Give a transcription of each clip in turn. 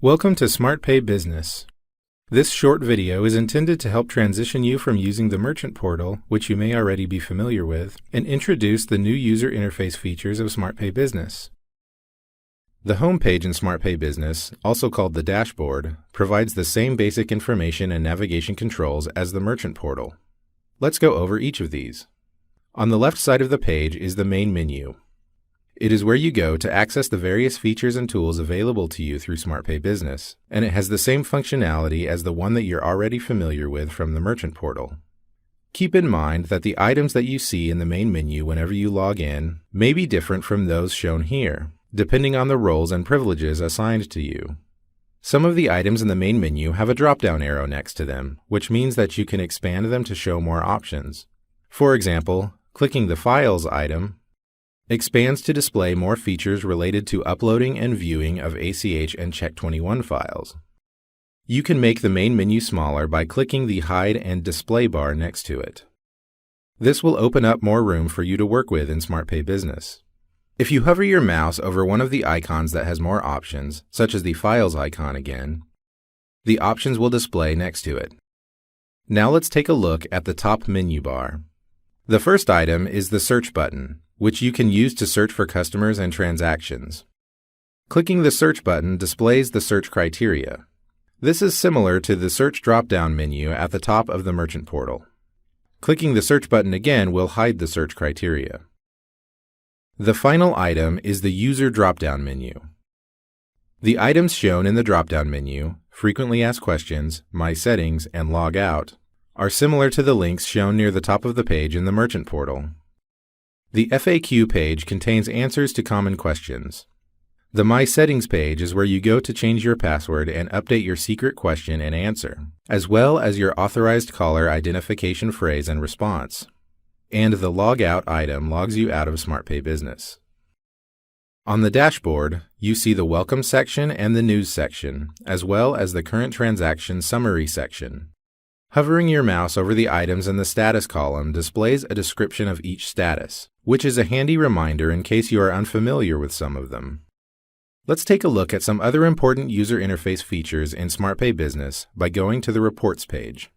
Welcome to SmartPay Business. This short video is intended to help transition you from using the merchant portal, which you may already be familiar with, and introduce the new user interface features of SmartPay Business. The home page in SmartPay Business, also called the dashboard, provides the same basic information and navigation controls as the merchant portal. Let's go over each of these. On the left side of the page is the main menu. It is where you go to access the various features and tools available to you through SmartPay Business, and it has the same functionality as the one that you're already familiar with from the merchant portal. Keep in mind that the items that you see in the main menu whenever you log in may be different from those shown here, depending on the roles and privileges assigned to you. Some of the items in the main menu have a drop-down arrow next to them, which means that you can expand them to show more options. For example, clicking the Files item expands to display more features related to uploading and viewing of ACH and Check21 files. You can make the main menu smaller by clicking the Hide and Display bar next to it. This will open up more room for you to work with in SmartPay Business. If you hover your mouse over one of the icons that has more options, such as the Files icon again, the options will display next to it. Now let's take a look at the top menu bar. The first item is the Search button, which you can use to search for customers and transactions. Clicking the Search button displays the search criteria. This is similar to the Search drop-down menu at the top of the merchant portal. Clicking the Search button again will hide the search criteria. The final item is the User drop-down menu. The items shown in the drop-down menu, Frequently Asked Questions, My Settings, and Log Out, are similar to the links shown near the top of the page in the merchant portal. The FAQ page contains answers to common questions. The My Settings page is where you go to change your password and update your secret question and answer, as well as your authorized caller identification phrase and response. And the Log Out item logs you out of SmartPay Business. On the dashboard, you see the Welcome section and the News section, as well as the Current Transaction Summary section. Hovering your mouse over the items in the Status column displays a description of each status, which is a handy reminder in case you are unfamiliar with some of them. Let's take a look at some other important user interface features in SmartPay Business by going to the Reports page.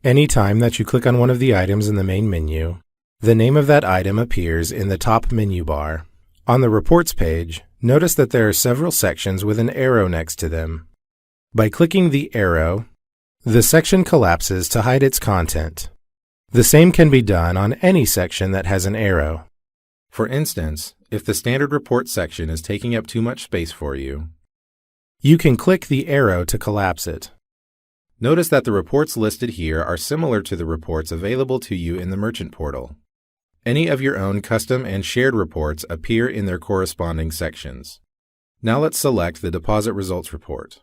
Anytime that you click on one of the items in the main menu, the name of that item appears in the top menu bar. On the Reports page, notice that there are several sections with an arrow next to them. By clicking the arrow, the section collapses to hide its content. The same can be done on any section that has an arrow. For instance, if the standard report section is taking up too much space for you, you can click the arrow to collapse it. Notice that the reports listed here are similar to the reports available to you in the merchant portal. Any of your own custom and shared reports appear in their corresponding sections. Now let's select the Deposit Results report.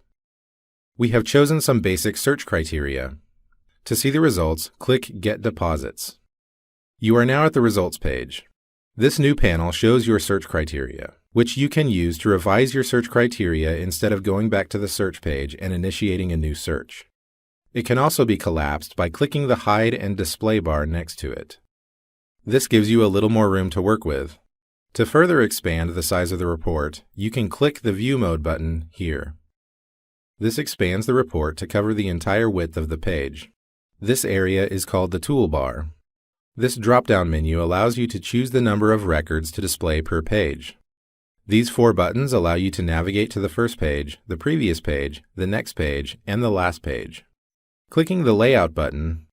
We have chosen some basic search criteria. To see the results, click Get Deposits. You are now at the Results page. This new panel shows your search criteria, which you can use to revise your search criteria instead of going back to the search page and initiating a new search. It can also be collapsed by clicking the Hide and Display bar next to it. This gives you a little more room to work with. To further expand the size of the report, you can click the View Mode button here. This expands the report to cover the entire width of the page. This area is called the Toolbar. This drop-down menu allows you to choose the number of records to display per page. These 4 buttons allow you to navigate to the first page, the previous page, the next page, and the last page. Clicking the Layout button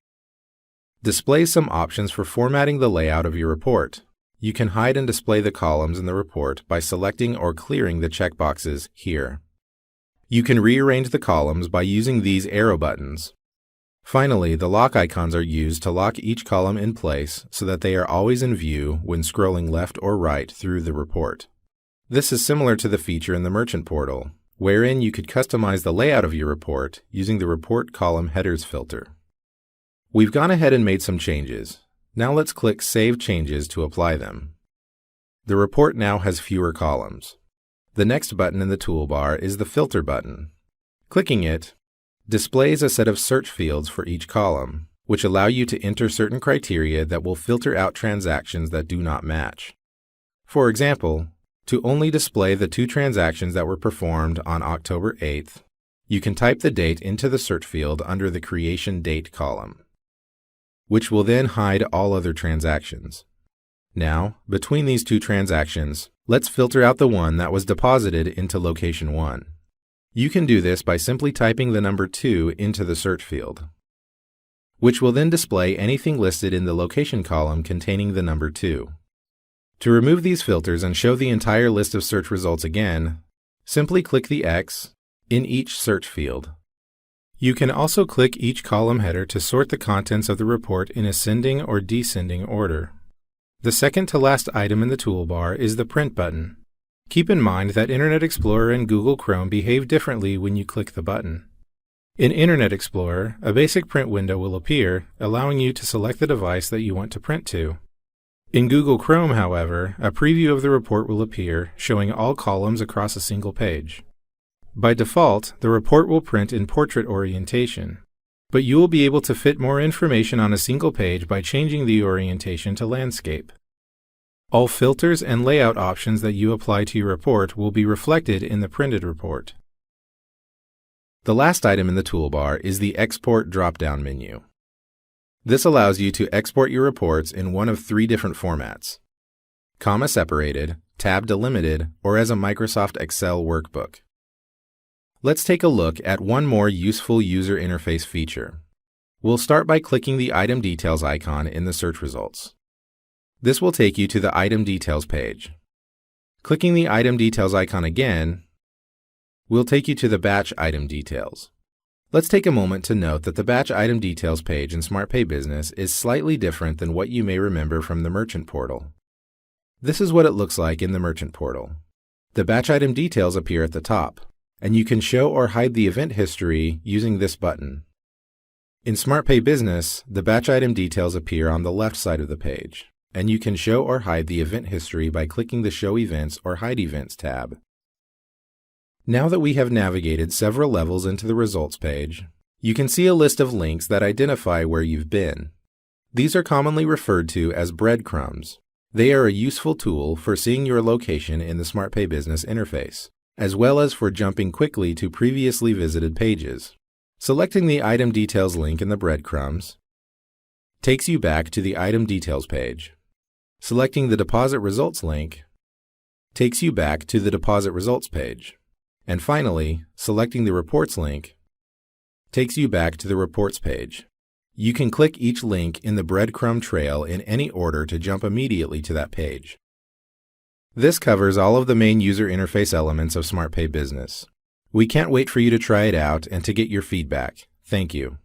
displays some options for formatting the layout of your report. You can hide and display the columns in the report by selecting or clearing the checkboxes here. You can rearrange the columns by using these arrow buttons. Finally, the lock icons are used to lock each column in place so that they are always in view when scrolling left or right through the report. This is similar to the feature in the merchant portal, wherein you could customize the layout of your report using the Report Column Headers filter. We've gone ahead and made some changes. Now let's click Save Changes to apply them. The report now has fewer columns. The next button in the toolbar is the Filter button. Clicking it displays a set of search fields for each column, which allow you to enter certain criteria that will filter out transactions that do not match. For example, To only display the 2 transactions that were performed on October 8th, you can type the date into the search field under the Creation Date column, which will then hide all other transactions. Now, between these 2 transactions, let's filter out the one that was deposited into Location 1. You can do this by simply typing the number 2 into the search field, which will then display anything listed in the Location column containing the number 2. To remove these filters and show the entire list of search results again, simply click the X in each search field. You can also click each column header to sort the contents of the report in ascending or descending order. The second to last item in the toolbar is the Print button. Keep in mind that Internet Explorer and Google Chrome behave differently when you click the button. In Internet Explorer, a basic print window will appear, allowing you to select the device that you want to print to. In Google Chrome, however, a preview of the report will appear, showing all columns across a single page. By default, the report will print in portrait orientation, but you will be able to fit more information on a single page by changing the orientation to landscape. All filters and layout options that you apply to your report will be reflected in the printed report. The last item in the toolbar is the Export drop-down menu. This allows you to export your reports in one of 3 different formats: comma-separated, tab-delimited, or as a Microsoft Excel workbook. Let's take a look at one more useful user interface feature. We'll start by clicking the Item Details icon in the search results. This will take you to the Item Details page. Clicking the Item Details icon again will take you to the Batch Item Details. Let's take a moment to note that the Batch Item Details page in SmartPay Business is slightly different than what you may remember from the Merchant Portal. This is what it looks like in the Merchant Portal. The Batch Item Details appear at the top, and you can show or hide the event history using this button. In SmartPay Business, the Batch Item Details appear on the left side of the page, and you can show or hide the event history by clicking the Show Events or Hide Events tab. Now that we have navigated several levels into the results page, you can see a list of links that identify where you've been. These are commonly referred to as breadcrumbs. They are a useful tool for seeing your location in the SmartPay Business interface, as well as for jumping quickly to previously visited pages. Selecting the Item Details link in the breadcrumbs takes you back to the Item Details page. Selecting the Deposit Results link takes you back to the Deposit Results page. And finally, selecting the Reports link takes you back to the Reports page. You can click each link in the breadcrumb trail in any order to jump immediately to that page. This covers all of the main user interface elements of SmartPay Business. We can't wait for you to try it out and to get your feedback. Thank you.